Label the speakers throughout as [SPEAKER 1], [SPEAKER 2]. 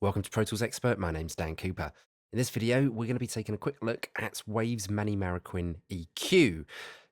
[SPEAKER 1] Welcome to Pro Tools Expert, my name's Dan Cooper. In this video, we're going to be taking a quick look at Waves Manny Marroquin EQ.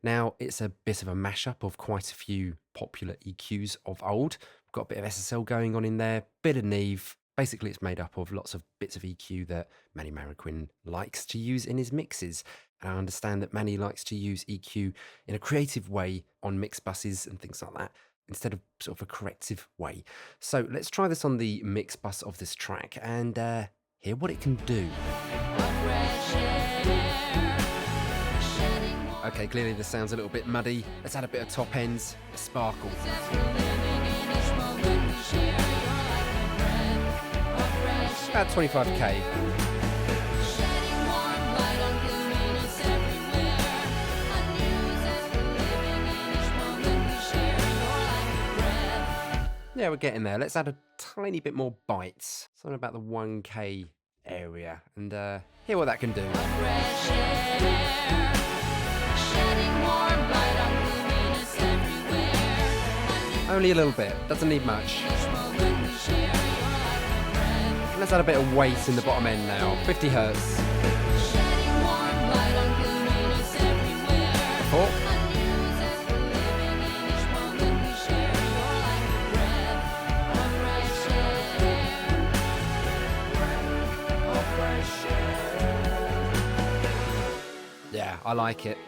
[SPEAKER 1] Now, it's a bit of a mashup of quite a few popular EQs of old. We've got a bit of SSL going on in there, bit of Neve. Basically, it's made up of lots of bits of EQ that Manny Marroquin likes to use in his mixes. And I understand that Manny likes to use EQ in a creative way on mix buses and things like that, instead of sort of a corrective way. So let's try this on the mix bus of this track and hear what it can do. Okay, clearly this sounds a little bit muddy. Let's add a bit of top ends, a sparkle. About 25k. Yeah, we're getting there. Let's add a tiny bit more bites. Something about the 1k area. And hear what that can do. Only a little bit. Doesn't need much. Let's add a bit of weight in the bottom end now. 50 hertz. 4. Yeah, I like it.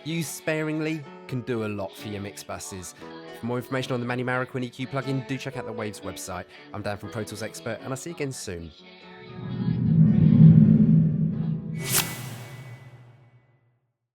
[SPEAKER 1] Used sparingly can do a lot for your mix buses. For more information on the Manny Marroquin EQ plugin, do check out the Waves website. I'm Dan from Pro Tools Expert, and I'll see you again soon.